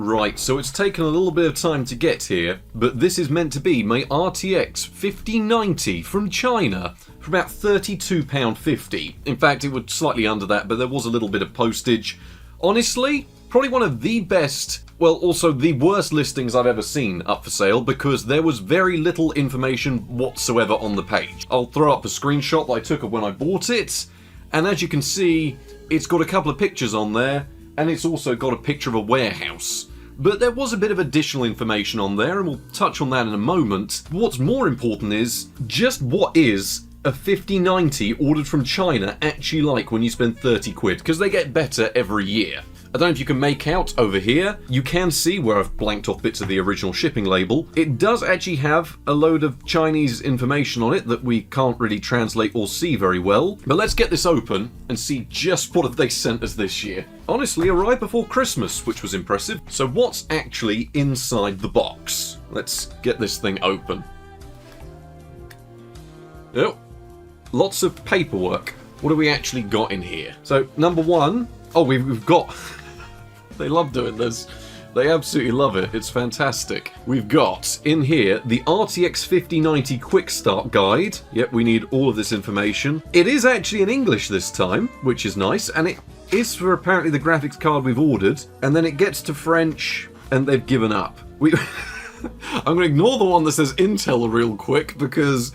Right, so it's taken a little bit of time to get here, but this is meant to be my RTX 5090 from China for about £32.50. In fact, it was slightly under that, but there was a little bit of postage. Honestly, probably one of the best, well, also the worst listings I've ever seen up for sale, because there was very little information whatsoever on the page. I'll throw up a screenshot that I took of when I bought it, and as you can see, it's got a couple of pictures on there, and it's also got a picture of a warehouse. But there was a bit of additional information on there, and we'll touch on that in a moment. What's more important is, just what is a 5090 ordered from China actually like when you spend 30 quid? Because they get better every year. I don't know if you can make out over here. You can see where I've blanked off bits of the original shipping label. It does actually have a load of Chinese information on it that we can't really translate or see very well. But let's get this open and see just what have they sent us this year. Honestly, arrived before Christmas, which was impressive. So what's actually inside the box? Let's get this thing open. Oh, lots of paperwork. What do we actually got in here? So, number one, oh, we've got... They love doing this. They absolutely love it. It's fantastic. We've got, in here, the RTX 5090 Quick Start Guide. Yep, we need all of this information. It is actually in English this time, which is nice, and it is for apparently the graphics card we've ordered, and then it gets to French, and they've given up. I'm going to ignore the one that says Intel real quick, because...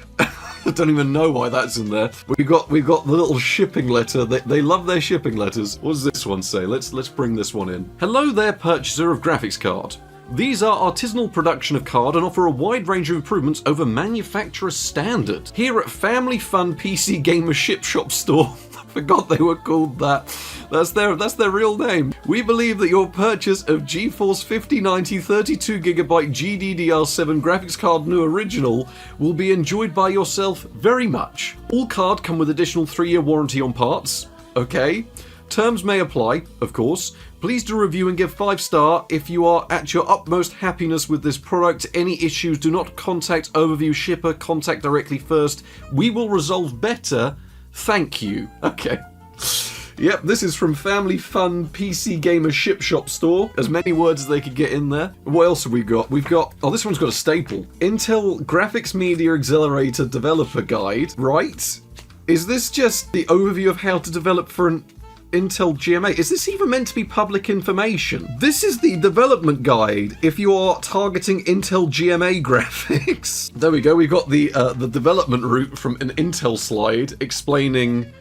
I don't even know why that's in there. We've got the little shipping letter. They love their shipping letters. What does this one say? Let's bring this one in. Hello there, purchaser of graphics card. These are artisanal production of card and offer a wide range of improvements over manufacturer standard. Here at Family Fun PC Gamer Ship Shop Store. I forgot they were called that. That's their real name. We believe that your purchase of GeForce 5090 32GB GDDR7 graphics card new original will be enjoyed by yourself very much. All card come with additional 3-year warranty on parts. Okay. Terms may apply, of course. Please do review and give 5-star if you are at your utmost happiness with this product. Any issues, do not contact Overview Shipper. Contact directly first. We will resolve better. Thank you. Okay. Yep, this is from Family Fun PC Gamer Ship Shop Store. As many words as they could get in there. What else have we got? We've got... Oh, this one's got a staple. Intel Graphics Media Accelerator Developer Guide. Right. Is this just the overview of how to develop for an Intel GMA? Is this even meant to be public information? This is the development guide if you are targeting Intel GMA graphics. There we go. We've got the development route from an Intel slide explaining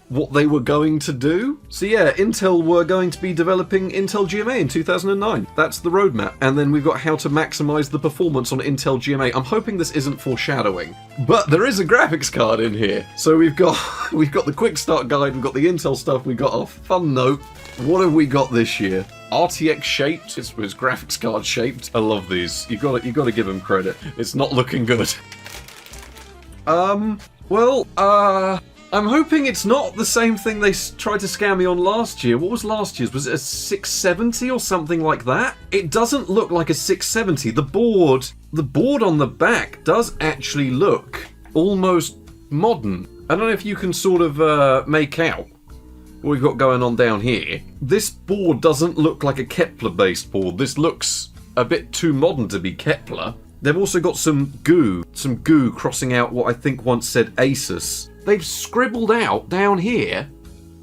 what they were going to do. So yeah, Intel were going to be developing Intel GMA in 2009. That's the roadmap. And then we've got how to maximize the performance on Intel GMA. I'm hoping this isn't foreshadowing, but there is a graphics card in here. So we've got the quick start guide, we've got the Intel stuff, we've got our fun note. What have we got this year? RTX shaped. It's graphics card shaped. I love these. You got to give them credit. It's not looking good. I'm hoping it's not the same thing they tried to scam me on last year. What was last year's? Was it a 670 or something like that? It doesn't look like a 670. The board on the back does actually look almost modern. I don't know if you can sort of make out what we've got going on down here. This board doesn't look like a Kepler-based board. This looks a bit too modern to be Kepler. They've also got some goo crossing out what I think once said Asus. They've scribbled out down here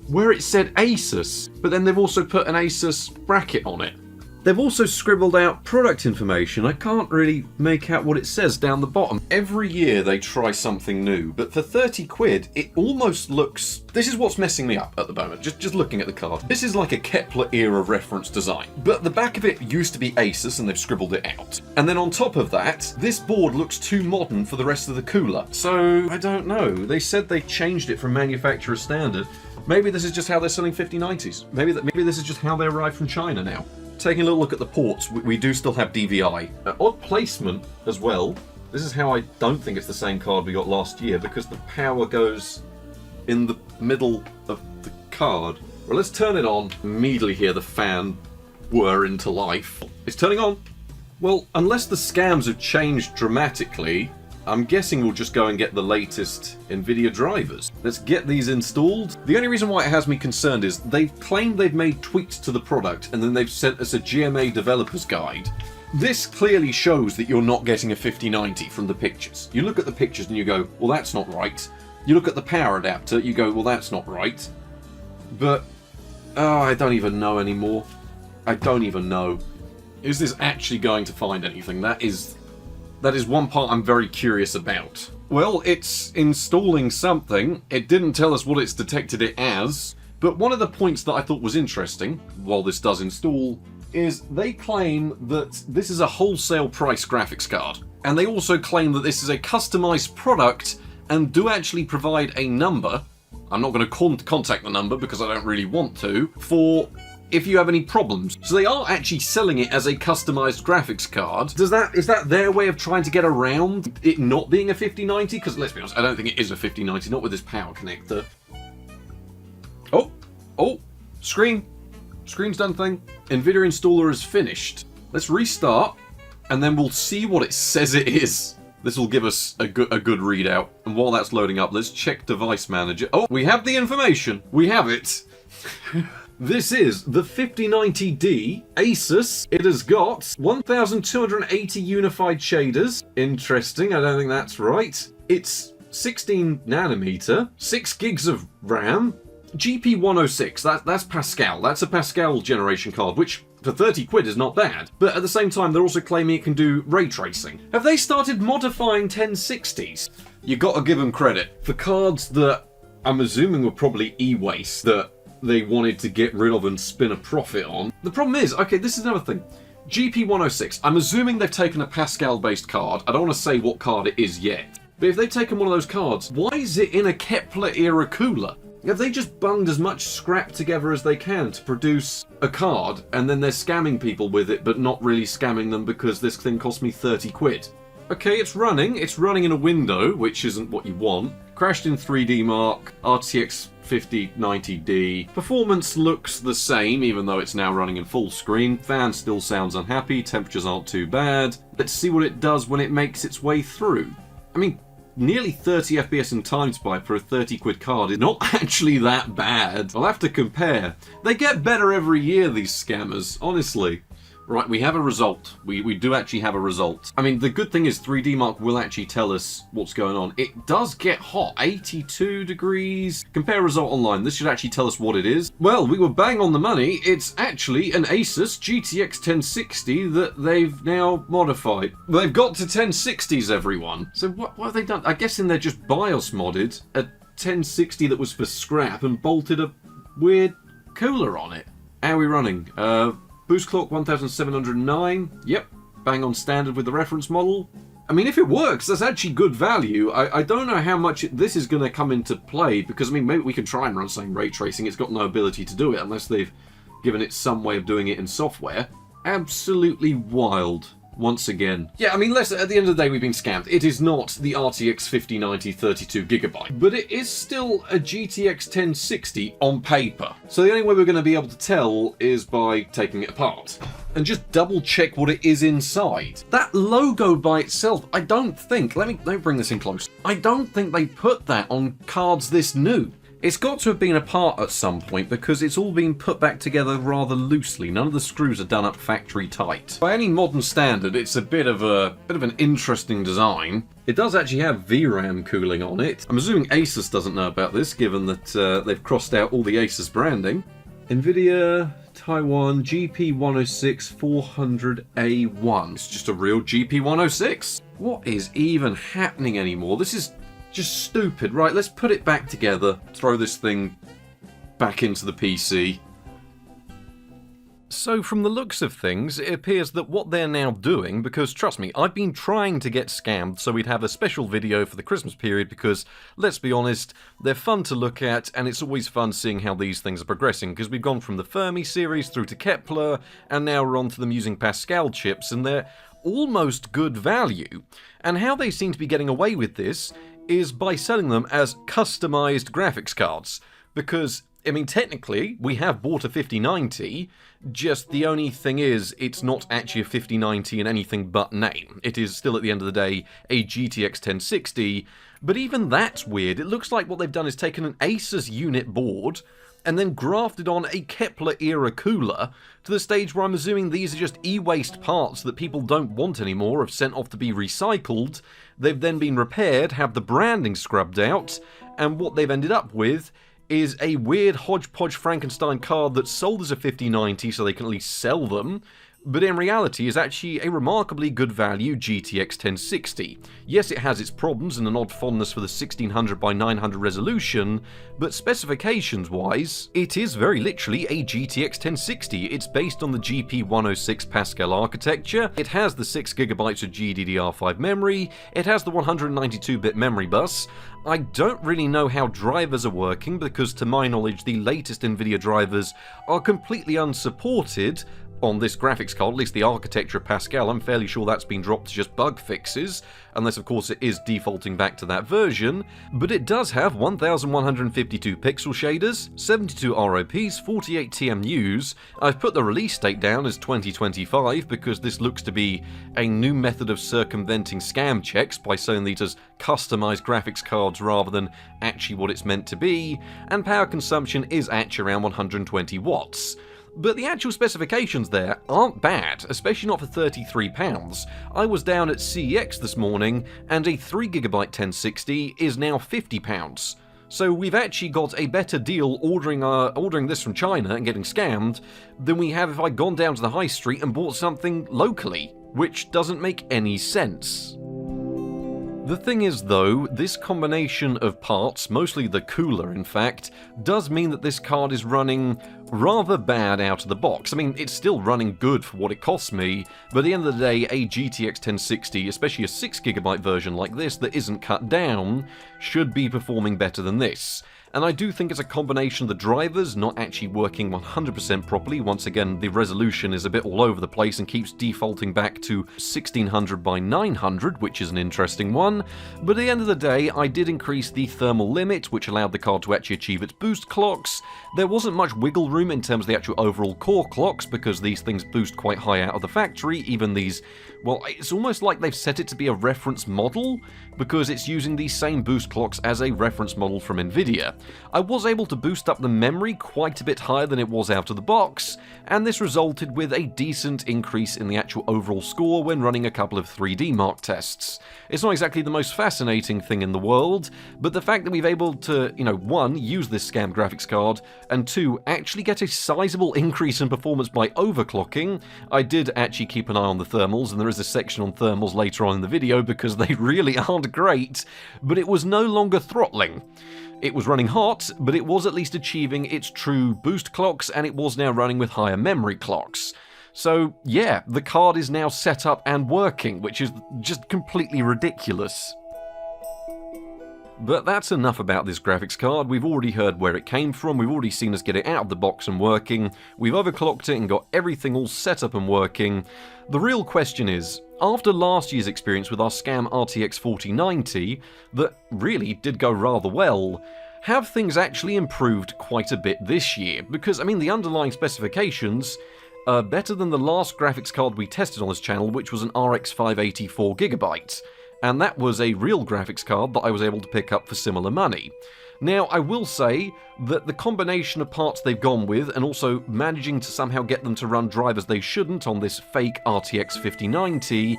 where it said Asus, but then they've also put an Asus bracket on it. They've also scribbled out product information. I can't really make out what it says down the bottom. Every year they try something new, but for 30 quid, it almost looks... This is what's messing me up at the moment, just looking at the card. This is like a Kepler-era reference design, but the back of it used to be Asus and they've scribbled it out. And then on top of that, this board looks too modern for the rest of the cooler. So, I don't know. They said they changed it from manufacturer standard. Maybe this is just how they're selling 5090s. Maybe this is just how they arrive from China now. Taking a little look at the ports, we do still have DVI. Odd placement as well. This is how I don't think it's the same card we got last year, because the power goes in the middle of the card. Well, let's turn it on. Immediately hear the fan whir into life. It's turning on. Well, unless the scams have changed dramatically, I'm guessing we'll just go and get the latest NVIDIA drivers. Let's get these installed. The only reason why it has me concerned is they've claimed they've made tweaks to the product and then they've sent us a GMA developer's guide. This clearly shows that you're not getting a 5090 from the pictures. You look at the pictures and you go, well, that's not right. You look at the power adapter, you go, well, that's not right. But, oh, I don't even know anymore. I don't even know. Is this actually going to find anything? That is one part I'm very curious about. Well, it's installing something. It didn't tell us what it's detected it as. But one of the points that I thought was interesting, while this does install, is they claim that this is a wholesale price graphics card. And they also claim that this is a customized product and do actually provide a number. I'm not going to contact the number because I don't really want to, for if you have any problems. So they are actually selling it as a customized graphics card. Is that their way of trying to get around it not being a 5090? Because let's be honest, I don't think it is a 5090, not with this power connector. Oh, Screen's done thing. NVIDIA installer is finished. Let's restart, and then we'll see what it says it is. This will give us a good readout. And while that's loading up, let's check device manager. Oh, we have the information. We have it. This is the 5090D Asus. It has got 1280 unified shaders. Interesting, I don't think that's right. It's 16 nanometer, 6 gigs of RAM, GP106, that's Pascal. That's a Pascal generation card, which for 30 quid is not bad. But at the same time, they're also claiming it can do ray tracing. Have they started modifying 1060s? You gotta give them credit. For cards that I'm assuming were probably e-waste that they wanted to get rid of and spin a profit on. The problem is, okay, this is another thing. GP106, I'm assuming they've taken a Pascal-based card. I don't want to say what card it is yet. But if they've taken one of those cards, why is it in a Kepler-era cooler? Have they just bunged as much scrap together as they can to produce a card, and then they're scamming people with it, but not really scamming them because this thing cost me 30 quid? Okay, it's running in a window, which isn't what you want. Crashed in 3D Mark, RTX 5090D. Performance looks the same, even though it's now running in full screen. Fan still sounds unhappy, temperatures aren't too bad. Let's see what it does when it makes its way through. I mean, nearly 30 FPS in time spike for a 30 quid card is not actually that bad. I'll have to compare. They get better every year, these scammers, honestly. Right, we have a result. We do actually have a result. I mean, the good thing is 3D Mark will actually tell us what's going on. It does get hot, 82 degrees. Compare result online. This should actually tell us what it is. Well, we were bang on the money. It's actually an Asus GTX 1060 that they've now modified. They've got to 1060s, everyone. So what have they done? I'm guessing they're just BIOS modded a 1060 that was for scrap and bolted a weird cooler on it. How are we running? Boost clock 1709. Yep, bang on standard with the reference model. I mean, if it works, that's actually good value. I don't know how much this is going to come into play, because I mean, maybe we can try and run some ray tracing. It's got no ability to do it unless they've given it some way of doing it in software. Absolutely wild. Once again. Yeah, I mean, at the end of the day, we've been scammed. It is not the RTX 5090 32GB, but it is still a GTX 1060 on paper. So the only way we're going to be able to tell is by taking it apart and just double check what it is inside. That logo by itself, I don't think, let me bring this in close. I don't think they put that on cards this new. It's got to have been apart at some point because it's all been put back together rather loosely. None of the screws are done up factory tight. By any modern standard, it's a bit of an interesting design. It does actually have VRAM cooling on it. I'm assuming Asus doesn't know about this, given that they've crossed out all the Asus branding. NVIDIA Taiwan GP106 400A1. It's just a real GP106. What is even happening anymore? This is just stupid. Right, let's put it back together. Throw this thing back into the PC. So from the looks of things, it appears that what they're now doing, because trust me, I've been trying to get scammed so we'd have a special video for the Christmas period because, let's be honest, they're fun to look at and it's always fun seeing how these things are progressing because we've gone from the Fermi series through to Kepler and now we're on to them using Pascal chips and they're almost good value. And how they seem to be getting away with this is by selling them as customized graphics cards. Because I mean, technically, we have bought a 5090, just the only thing is, it's not actually a 5090 in anything but name. It is still, at the end of the day, a GTX 1060, but even that's weird. It looks like what they've done is taken an Asus unit board and then grafted on a Kepler-era cooler to the stage where I'm assuming these are just e-waste parts that people don't want anymore, have sent off to be recycled. They've then been repaired, have the branding scrubbed out, and what they've ended up with is a weird hodgepodge Frankenstein card that's sold as a 5090 so they can at least sell them, but in reality is actually a remarkably good value GTX 1060. Yes, it has its problems and an odd fondness for the 1600 by 900 resolution, but specifications wise, it is very literally a GTX 1060. It's based on the GP106 Pascal architecture, it has the 6GB of GDDR5 memory, it has the 192-bit memory bus. I don't really know how drivers are working because to my knowledge the latest NVIDIA drivers are completely unsupported on this graphics card, at least the architecture of Pascal. I'm fairly sure that's been dropped to just bug fixes, unless of course it is defaulting back to that version, but it does have 1152 pixel shaders, 72 ROPs, 48 TMUs. I've put the release date down as 2025 because this looks to be a new method of circumventing scam checks by selling these as customized graphics cards rather than actually what it's meant to be, and power consumption is actually around 120 watts. But the actual specifications there aren't bad, especially not for £33. I was down at CEX this morning, and a 3GB 1060 is now £50. So we've actually got a better deal ordering this from China and getting scammed than we have if I'd gone down to the high street and bought something locally, which doesn't make any sense. The thing is though, this combination of parts, mostly the cooler in fact, does mean that this card is running rather bad out of the box. I mean, it's still running good for what it costs me, but at the end of the day, a GTX 1060, especially a 6GB version like this that isn't cut down, should be performing better than this. And I do think it's a combination of the drivers not actually working 100% properly. Once again, the resolution is a bit all over the place and keeps defaulting back to 1600 by 900, which is an interesting one. But at the end of the day, I did increase the thermal limit, which allowed the card to actually achieve its boost clocks. There wasn't much wiggle room in terms of the actual overall core clocks, because these things boost quite high out of the factory. Even these, well, it's almost like they've set it to be a reference model, because it's using these same boost clocks as a reference model from NVIDIA. I was able to boost up the memory quite a bit higher than it was out of the box, and this resulted with a decent increase in the actual overall score when running a couple of 3D Mark tests. It's not exactly the most fascinating thing in the world, but the fact that we've able to, one, use this scam graphics card, and two, actually get a sizable increase in performance by overclocking. I did actually keep an eye on the thermals, and there is a section on thermals later on in the video because they really aren't great, but it was no longer throttling. It was running hot, but it was at least achieving its true boost clocks, and it was now running with higher memory clocks. So yeah, the card is now set up and working, which is just completely ridiculous. But that's enough about this graphics card. We've already heard where it came from, we've already seen us get it out of the box and working, we've overclocked it and got everything all set up and working. The real question is, after last year's experience with our scam RTX 4090, that really did go rather well, have things actually improved quite a bit this year? Because, I mean, the underlying specifications are better than the last graphics card we tested on this channel, which was an RX 580 4GB. And that was a real graphics card that I was able to pick up for similar money. Now, I will say that the combination of parts they've gone with, and also managing to somehow get them to run drivers they shouldn't on this fake RTX 5090,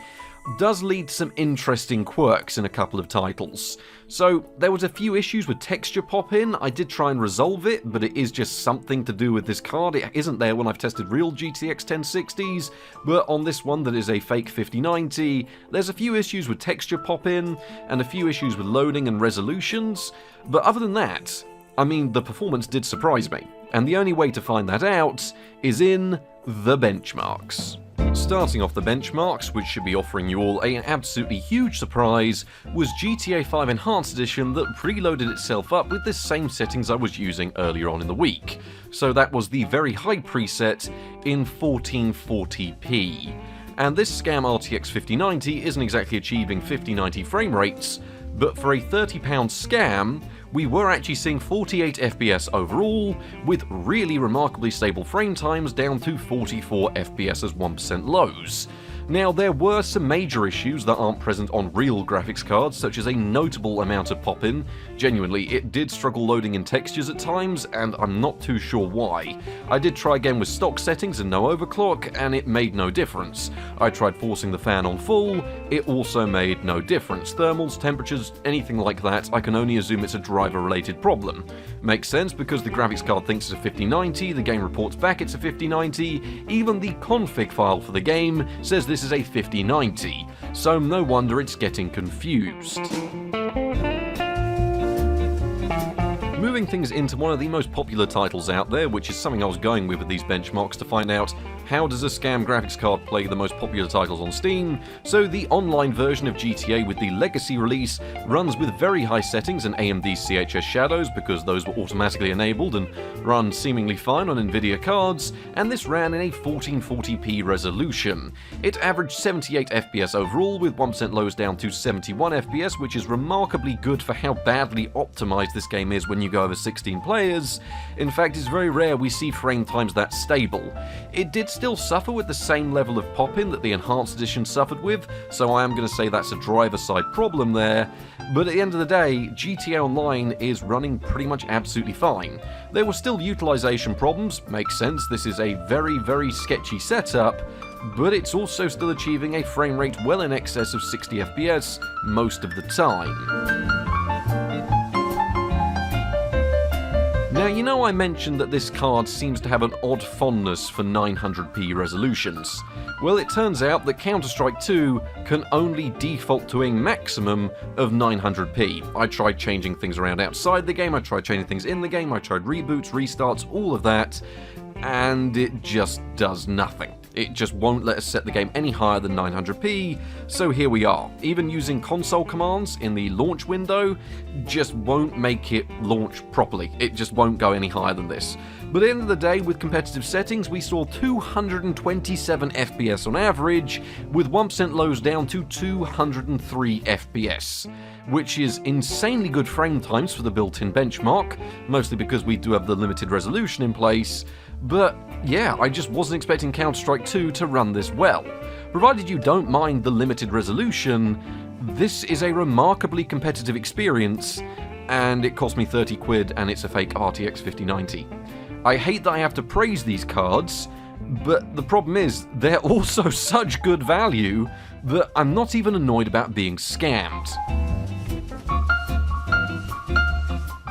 does lead to some interesting quirks in a couple of titles. So, there was a few issues with texture pop-in. I did try and resolve it, but it is just something to do with this card. It isn't there when I've tested real GTX 1060s, but on this one that is a fake 5090, there's a few issues with texture pop-in, and a few issues with loading and resolutions, but other than that, I mean, the performance did surprise me, and the only way to find that out is in the benchmarks. Starting off the benchmarks, which should be offering you all an absolutely huge surprise, was GTA 5 Enhanced Edition that preloaded itself up with the same settings I was using earlier on in the week. So that was the very high preset in 1440p. And this scam RTX 5090 isn't exactly achieving 5090 frame rates, but for a £30 scam, we were actually seeing 48 FPS overall, with really remarkably stable frame times down to 44 FPS as 1% lows. Now, there were some major issues that aren't present on real graphics cards, such as a notable amount of pop-in. Genuinely, it did struggle loading in textures at times, and I'm not too sure why. I did try again with stock settings and no overclock, and it made no difference. I tried forcing the fan on full, it also made no difference. Thermals, temperatures, anything like that, I can only assume it's a driver-related problem. Makes sense because the graphics card thinks it's a 5090, the game reports back it's a 5090, even the config file for the game says this is a 5090, so no wonder it's getting confused. Moving things into one of the most popular titles out there, which is something I was going with these benchmarks to find out how does a scam graphics card play the most popular titles on Steam. So the online version of GTA with the Legacy release runs with very high settings and AMD CHS shadows because those were automatically enabled and run seemingly fine on Nvidia cards, and this ran in a 1440p resolution. It averaged 78 FPS overall with 1% lows down to 71 FPS, which is remarkably good for how badly optimized this game is when you go over 16 players. In fact, it's very rare we see frame times that stable. It did still suffer with the same level of pop-in that the Enhanced Edition suffered with, so I am going to say that's a driver-side problem there, but at the end of the day, GTA Online is running pretty much absolutely fine. There were still utilization problems, makes sense, this is a very sketchy setup, but it's also still achieving a frame rate well in excess of 60 FPS most of the time. Now, you know I mentioned that this card seems to have an odd fondness for 900p resolutions. Well, it turns out that Counter-Strike 2 can only default to a maximum of 900p. I tried changing things around outside the game, I tried changing things in the game, I tried reboots, restarts, all of that, and it just does nothing. It just won't let us set the game any higher than 900p, so here we are. Even using console commands in the launch window just won't make it launch properly. It just won't go any higher than this. But at the end of the day, with competitive settings, we saw 227 FPS on average, with 1% lows down to 203 FPS, which is insanely good frame times for the built-in benchmark, mostly because we do have the limited resolution in place. But yeah, I just wasn't expecting Counter-Strike 2 to run this well. Provided you don't mind the limited resolution, this is a remarkably competitive experience, and it cost me 30 quid and it's a fake RTX 5090. I hate that I have to praise these cards, but the problem is they're also such good value that I'm not even annoyed about being scammed.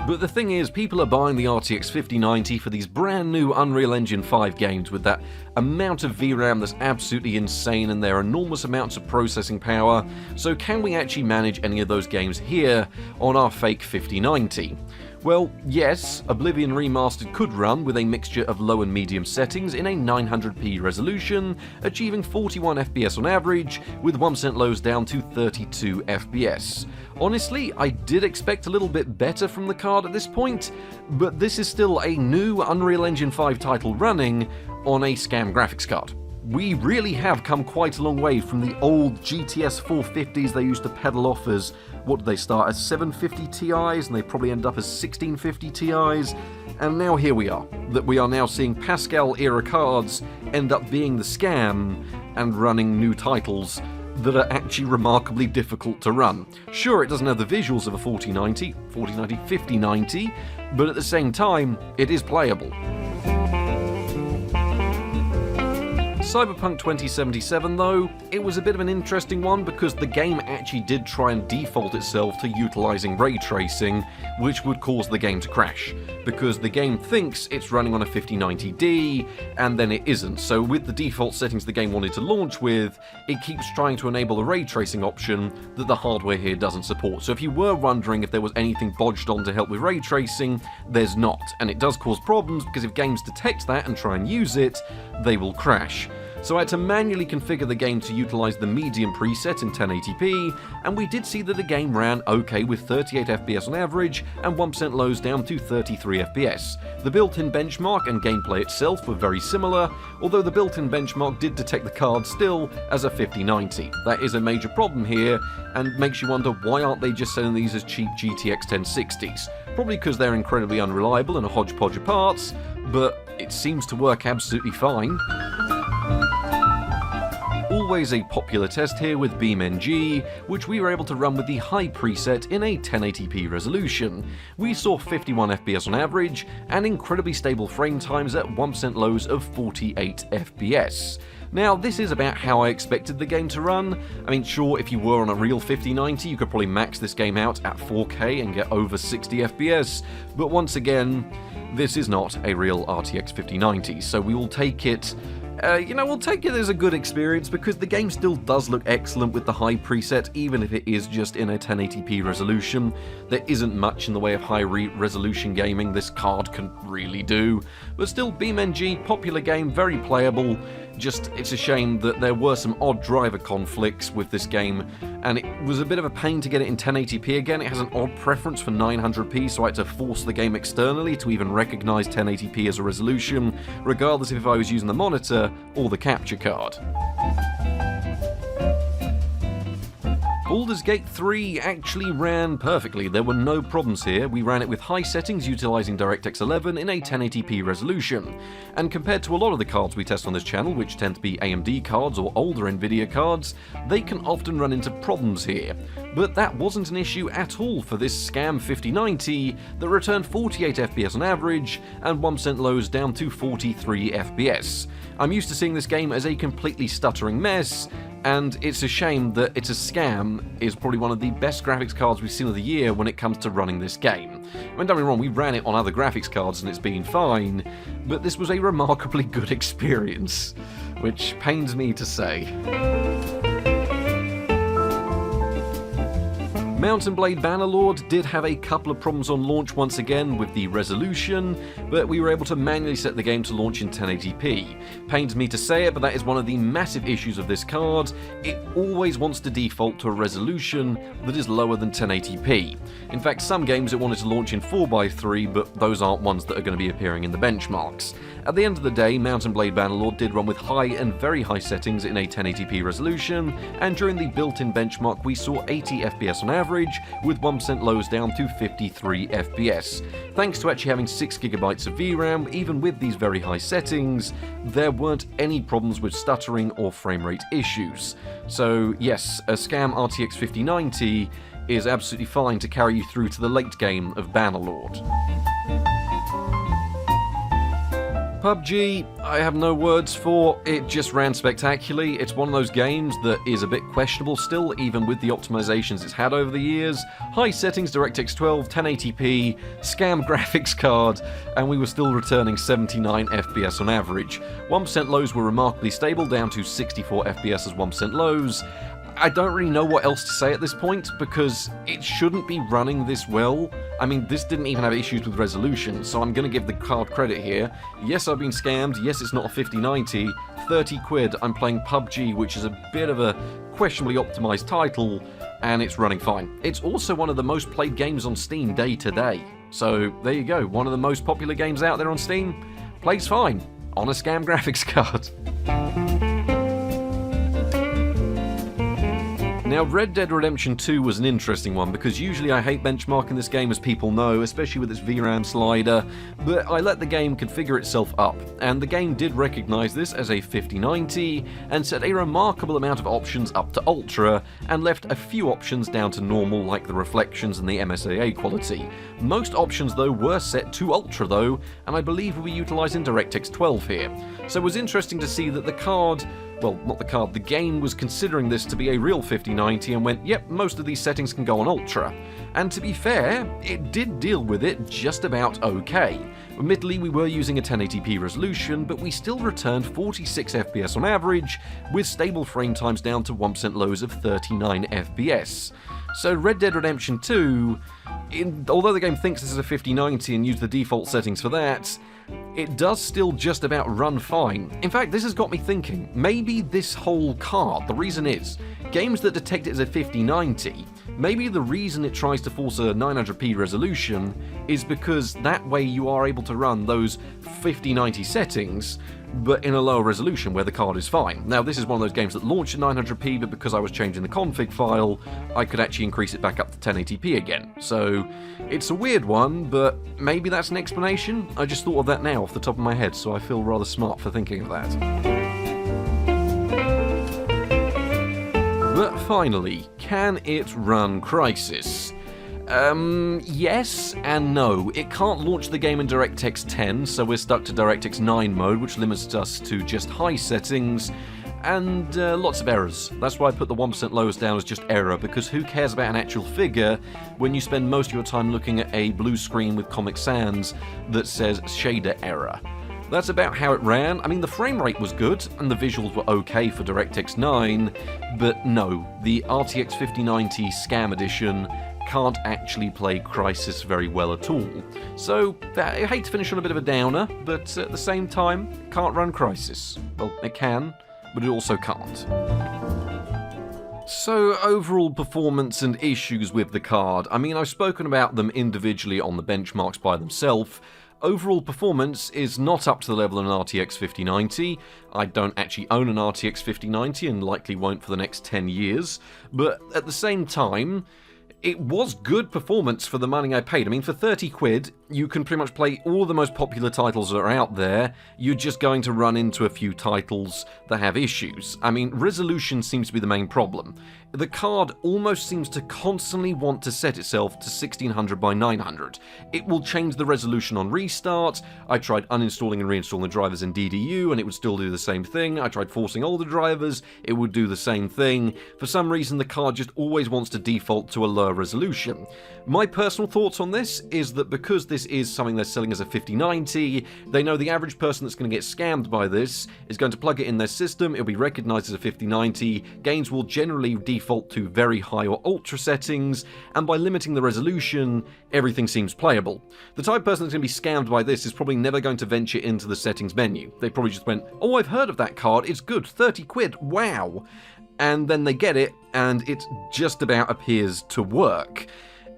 But the thing is, people are buying the RTX 5090 for these brand new Unreal Engine 5 games with that amount of VRAM that's absolutely insane and their enormous amounts of processing power, so can we actually manage any of those games here on our fake 5090? Well, yes, Oblivion Remastered could run with a mixture of low and medium settings in a 900p resolution, achieving 41 FPS on average, with 1% lows down to 32 FPS. Honestly, I did expect a little bit better from the card at this point, but this is still a new Unreal Engine 5 title running on a scam graphics card. We really have come quite a long way from the old GTS 450s they used to peddle off as, what did they start as, 750 Ti's, and they probably end up as 1650 Ti's, and now here we are, that we are now seeing Pascal era cards end up being the scam and running new titles that are actually remarkably difficult to run. Sure, it doesn't have the visuals of a 4090, 5090, but at the same time, it is playable. Cyberpunk 2077 though, it was a bit of an interesting one because the game actually did try and default itself to utilising ray tracing, which would cause the game to crash, because the game thinks it's running on a 5090D, and then it isn't. So with the default settings the game wanted to launch with, it keeps trying to enable a ray tracing option that the hardware here doesn't support. So if you were wondering if there was anything bodged on to help with ray tracing, there's not, and it does cause problems because if games detect that and try and use it, they will crash. so I had to manually configure the game to utilise the medium preset in 1080p, and we did see that the game ran okay with 38 FPS on average and 1% lows down to 33 FPS. The built-in benchmark and gameplay itself were very similar, although the built-in benchmark did detect the card still as a 5090. That is a major problem here, and makes you wonder why aren't they just selling these as cheap GTX 1060s? Probably because they're incredibly unreliable and a hodgepodge of parts, but it seems to work absolutely fine. Always a popular test here with BeamNG, which we were able to run with the high preset in a 1080p resolution. We saw 51 FPS on average, and incredibly stable frame times at 1% lows of 48 FPS. Now, this is about how I expected the game to run. I mean, sure, if you were on a real 5090, you could probably max this game out at 4K and get over 60 FPS, but once again, this is not a real RTX 5090, so we will take it we'll take it as a good experience because the game still does look excellent with the high preset, even if it is just in a 1080p resolution. There isn't much in the way of high resolution gaming this card can really do, but still, BeamNG, popular game, very playable. Just, it's a shame that there were some odd driver conflicts with this game, and it was a bit of a pain to get it in 1080p again. It has an odd preference for 900p, so I had to force the game externally to even recognise 1080p as a resolution, regardless if I was using the monitor or the capture card. Baldur's Gate 3 actually ran perfectly. There were no problems here. We ran it with high settings utilising DirectX 11 in a 1080p resolution. And compared to a lot of the cards we test on this channel, which tend to be AMD cards or older NVIDIA cards, they can often run into problems here. But that wasn't an issue at all for this scam 5090 that returned 48 FPS on average and 1% lows down to 43 FPS. I'm used to seeing this game as a completely stuttering mess, and it's a shame that It's a Scam is probably one of the best graphics cards we've seen of the year when it comes to running this game. I mean, don't get me wrong, we ran it on other graphics cards and it's been fine, but this was a remarkably good experience, which pains me to say. Mount & Blade Bannerlord did have a couple of problems on launch once again with the resolution, but we were able to manually set the game to launch in 1080p. Pains me to say it, but that is one of the massive issues of this card. It always wants to default to a resolution that is lower than 1080p. In fact, some games it wanted to launch in 4:3, but those aren't ones that are going to be appearing in the benchmarks. At the end of the day, Mount & Blade Bannerlord did run with high and very high settings in a 1080p resolution, and during the built-in benchmark we saw 80 FPS on average, with 1% lows down to 53 FPS. Thanks to actually having 6GB of VRAM, even with these very high settings, there weren't any problems with stuttering or frame rate issues. So yes, a scam RTX 5090 is absolutely fine to carry you through to the late game of Bannerlord. PUBG, I have no words for. It just ran spectacularly. It's one of those games that is a bit questionable still, even with the optimizations it's had over the years. High settings, DirectX 12, 1080p, scam graphics card, and we were still returning 79 FPS on average. 1% lows were remarkably stable, down to 64 FPS as 1% lows. I don't really know what else to say at this point, because it shouldn't be running this well. I mean, this didn't even have issues with resolution, so I'm going to give the card credit here. Yes, I've been scammed. Yes, it's not a 5090. 30 quid, I'm playing PUBG, which is a bit of a questionably optimized title, and it's running fine. It's also one of the most played games on Steam day to day. So there you go, one of the most popular games out there on Steam plays fine on a scam graphics card. Now, Red Dead Redemption 2 was an interesting one, because usually I hate benchmarking this game, as people know, especially with its VRAM slider, but I let the game configure itself up, and the game did recognise this as a 5090, and set a remarkable amount of options up to Ultra, and left a few options down to normal, like the reflections and the MSAA quality. Most options, though, were set to Ultra, though, and I believe we were utilising DirectX 12 here. So it was interesting to see that the card... well, not the card, the game was considering this to be a real 5090 and went, yep, most of these settings can go on Ultra. And to be fair, it did deal with it just about okay. Admittedly, we were using a 1080p resolution, but we still returned 46 FPS on average, with stable frame times down to 1% lows of 39 FPS. So Red Dead Redemption 2, although the game thinks this is a 5090 and used the default settings for that, it does still just about run fine. In fact, this has got me thinking, maybe this whole card, the reason is, games that detect it as a 5090, maybe the reason it tries to force a 900p resolution is because that way you are able to run those 5090 settings, but in a lower resolution where the card is fine. Now, this is one of those games that launched at 900p, but because I was changing the config file, I could actually increase it back up to 1080p again. So, it's a weird one, but maybe that's an explanation? I just thought of that now off the top of my head, so I feel rather smart for thinking of that. But finally, can it run Crysis? Yes and no. It can't launch the game in DirectX 10, so we're stuck to DirectX 9 mode, which limits us to just high settings, and lots of errors. That's why I put the 1% lowest down as just error, because who cares about an actual figure when you spend most of your time looking at a blue screen with Comic Sans that says shader error. That's about how it ran. I mean, the frame rate was good, and the visuals were okay for DirectX 9, but no, the RTX 5090 Scam Edition can't actually play Crysis very well at all. So, I hate to finish on a bit of a downer, but at the same time, can't run Crysis. Well, it can, but it also can't. So, overall performance and issues with the card. I mean, I've spoken about them individually on the benchmarks by themselves. Overall performance is not up to the level of an RTX 5090. I don't actually own an RTX 5090 and likely won't for the next 10 years, but at the same time, it was good performance for the money I paid. I mean, for 30 quid, you can pretty much play all the most popular titles that are out there. You're just going to run into a few titles that have issues. I mean, resolution seems to be the main problem. The card almost seems to constantly want to set itself to 1600 by 900. It will change the resolution on restart. I tried uninstalling and reinstalling the drivers in DDU and it would still do the same thing. I tried forcing older drivers, it would do the same thing. For some reason, the card just always wants to default to a lower resolution. My personal thoughts on this is that because this is something they're selling as a 5090, they know the average person that's going to get scammed by this is going to plug it in their system, it'll be recognized as a 5090, games will generally default to very high or ultra settings, and by limiting the resolution, everything seems playable. The type of person that's going to be scammed by this is probably never going to venture into the settings menu. They probably just went, oh, I've heard of that card, it's good, 30 quid, wow! And then they get it, and it just about appears to work.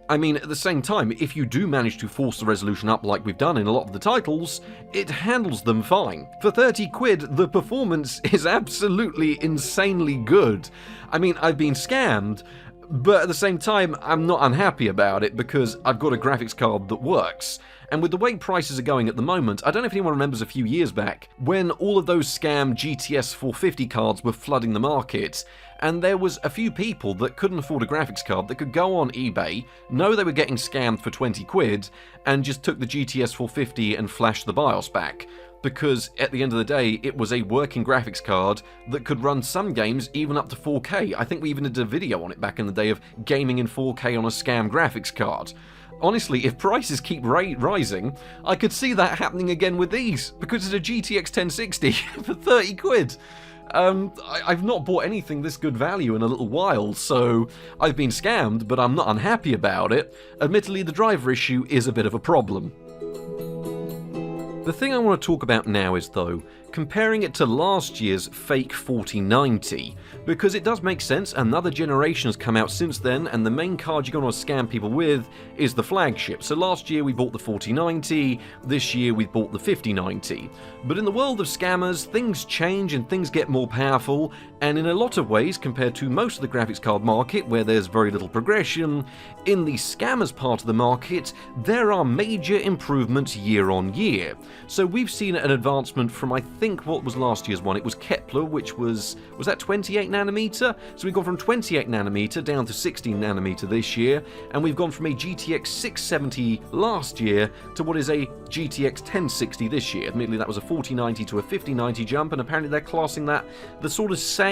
I mean, at the same time, if you do manage to force the resolution up like we've done in a lot of the titles, it handles them fine. For 30 quid, the performance is absolutely insanely good. I mean, I've been scammed, but at the same time, I'm not unhappy about it because I've got a graphics card that works. And with the way prices are going at the moment, I don't know if anyone remembers a few years back, when all of those scam GTS 450 cards were flooding the market, and there was a few people that couldn't afford a graphics card that could go on eBay, know they were getting scammed for 20 quid, and just took the GTS 450 and flashed the BIOS back. Because at the end of the day, it was a working graphics card that could run some games even up to 4K. I think we even did a video on it back in the day of gaming in 4K on a scam graphics card. Honestly, if prices keep rising, I could see that happening again with these, because it's a GTX 1060 for 30 quid. I've not bought anything this good value in a little while, so I've been scammed, but I'm not unhappy about it. Admittedly, the driver issue is a bit of a problem. The thing I want to talk about now is, though, comparing it to last year's fake 4090, because it does make sense. Another generation has come out since then, and the main card you're going to scam people with is the flagship. So last year we bought the 4090, this year we bought the 5090. But in the world of scammers, things change and things get more powerful, and in a lot of ways, compared to most of the graphics card market, where there's very little progression, in the scammers part of the market, there are major improvements year on year. So we've seen an advancement from, I think, what was last year's one? It was Kepler, which was that 28 nanometer? So we've gone from 28 nanometer down to 16 nanometer this year, and we've gone from a GTX 670 last year to what is a GTX 1060 this year. Admittedly, that was a 4090 to a 5090 jump, and apparently they're classing that the sort of same.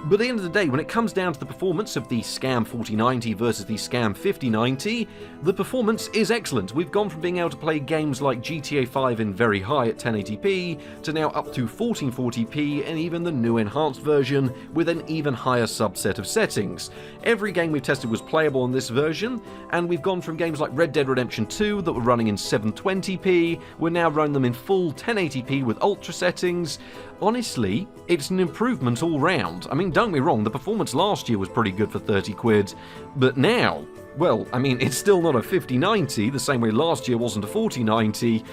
But at the end of the day, when it comes down to the performance of the Scam 4090 versus the Scam 5090, the performance is excellent. We've gone from being able to play games like GTA 5 in very high at 1080p to now up to 1440p and even the new enhanced version with an even higher subset of settings. Every game we've tested was playable on this version, and we've gone from games like Red Dead Redemption 2 that were running in 720p, we're now running them in full 1080p with ultra settings. Honestly, it's an improvement all round. I mean, don't be wrong, the performance last year was pretty good for 30 quid, but now, well, I mean, it's still not a 5090, the same way last year wasn't a 4090.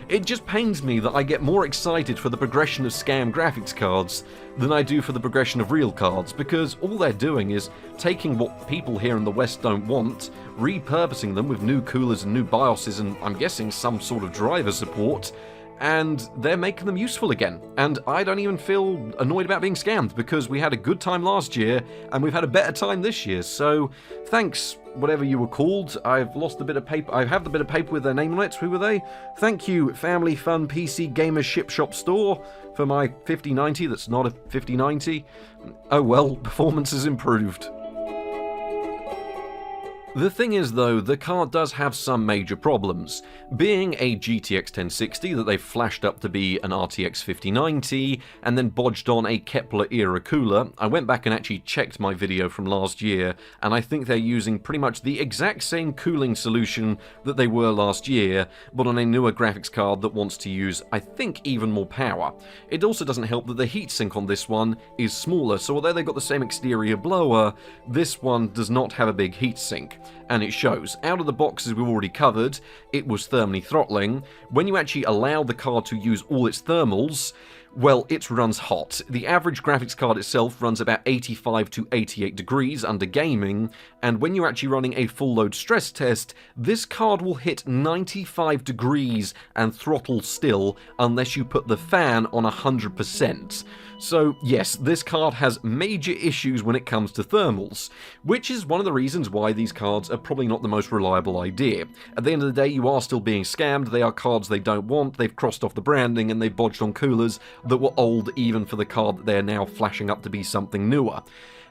It just pains me that I get more excited for the progression of scam graphics cards than I do for the progression of real cards, because all they're doing is taking what people here in the West don't want, repurposing them with new coolers and new BIOSes and I'm guessing some sort of driver support, and they're making them useful again. And I don't even feel annoyed about being scammed, because we had a good time last year and we've had a better time this year. So thanks, whatever you were called. I've lost the bit of paper. I have the bit of paper with their name on it. Who were they? Thank you, Family Fun PC Gamer Ship Shop Store, for my 5090 that's not a 5090. Oh well, performance has improved. The thing is though, the card does have some major problems. Being a GTX 1060 that they've flashed up to be an RTX 5090 and then bodged on a Kepler era cooler, I went back and actually checked my video from last year, and I think they're using pretty much the exact same cooling solution that they were last year, but on a newer graphics card that wants to use, I think, even more power. It also doesn't help that the heatsink on this one is smaller, so although they've got the same exterior blower, this one does not have a big heatsink. And it shows. Out of the boxes we've already covered, it was thermally throttling. When you actually allow the card to use all its thermals, well, it runs hot. The average graphics card itself runs about 85 to 88 degrees under gaming, and when you're actually running a full load stress test, this card will hit 95 degrees and throttle still unless you put the fan on 100%. So yes, this card has major issues when it comes to thermals, which is one of the reasons why these cards are probably not the most reliable idea. At the end of the day, you are still being scammed. They are cards they don't want, they've crossed off the branding, and they've bodged on coolers that were old even for the card that they're now flashing up to be something newer.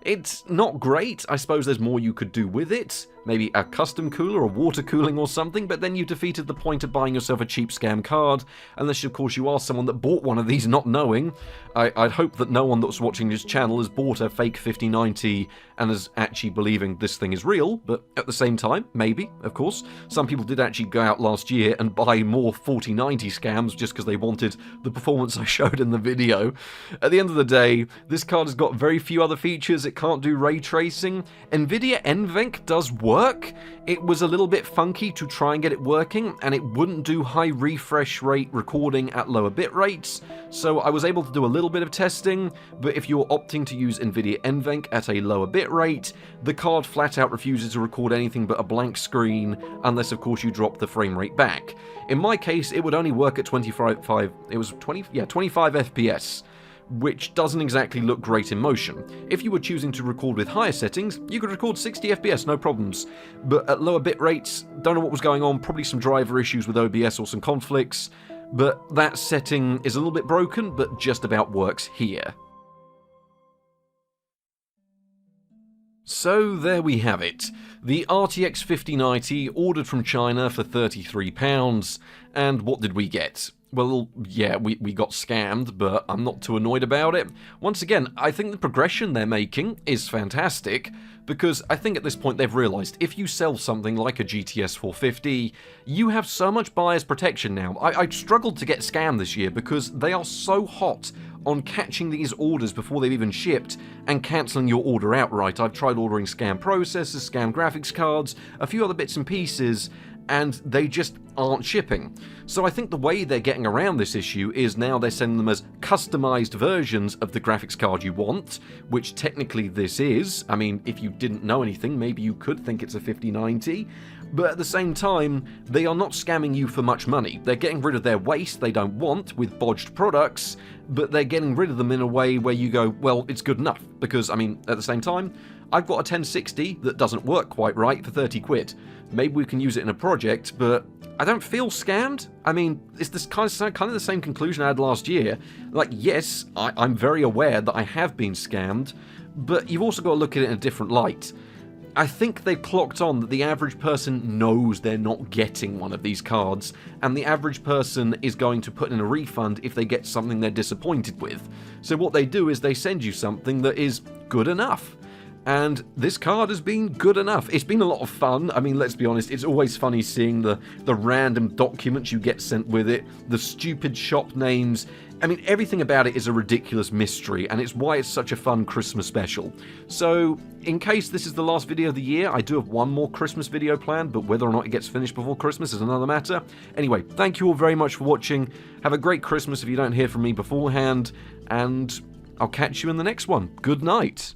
It's not great. I suppose there's more you could do with it. Maybe a custom cooler or water cooling or something, but then you've defeated the point of buying yourself a cheap scam card, unless of course you are someone that bought one of these not knowing. I'd hope that no one that's watching this channel has bought a fake 5090 and is actually believing this thing is real, but at the same time, maybe, of course. Some people did actually go out last year and buy more 4090 scams just because they wanted the performance I showed in the video. At the end of the day, this card has got very few other features. It can't do ray tracing. NVIDIA NVENC does work. It was a little bit funky to try and get it working, and it wouldn't do high refresh rate recording at lower bit rates, so I was able to do a little bit of testing, but if you're opting to use NVIDIA NVENC at a lower bit rate, the card flat out refuses to record anything but a blank screen, unless of course you drop the frame rate back. In my case, it would only work at 25 FPS, which doesn't exactly look great in motion. If you were choosing to record with higher settings, you could record 60 FPS, no problems. But at lower bit rates, don't know what was going on, probably some driver issues with OBS or some conflicts, but that setting is a little bit broken, but just about works here. So there we have it. The RTX 5090 ordered from China for £33, and what did we get? Well, yeah, we got scammed, but I'm not too annoyed about it. Once again, I think the progression they're making is fantastic, because I think at this point they've realised if you sell something like a GTS 450, you have so much buyer's protection now. I struggled to get scammed this year because they are so hot on catching these orders before they've even shipped and cancelling your order outright. I've tried ordering scam processors, scam graphics cards, a few other bits and pieces, and they just aren't shipping. So I think the way they're getting around this issue is now they're sending them as customized versions of the graphics card you want, which technically this is. I mean, if you didn't know anything, maybe you could think it's a 5090, but at the same time, they are not scamming you for much money. They're getting rid of their waste they don't want with bodged products, but they're getting rid of them in a way where you go, well, it's good enough, because, I mean, at the same time, I've got a 1060 that doesn't work quite right for 30 quid. Maybe we can use it in a project, but I don't feel scammed. I mean, it's this kind of the same conclusion I had last year. Like, yes, I'm very aware that I have been scammed, but you've also got to look at it in a different light. I think they clocked on that the average person knows they're not getting one of these cards, and the average person is going to put in a refund if they get something they're disappointed with. So what they do is they send you something that is good enough. And this card has been good enough. It's been a lot of fun. I mean, let's be honest, it's always funny seeing the random documents you get sent with it, the stupid shop names. I mean, everything about it is a ridiculous mystery, and it's why it's such a fun Christmas special. So, in case this is the last video of the year, I do have one more Christmas video planned, but whether or not it gets finished before Christmas is another matter. Anyway, thank you all very much for watching. Have a great Christmas if you don't hear from me beforehand, and I'll catch you in the next one. Good night.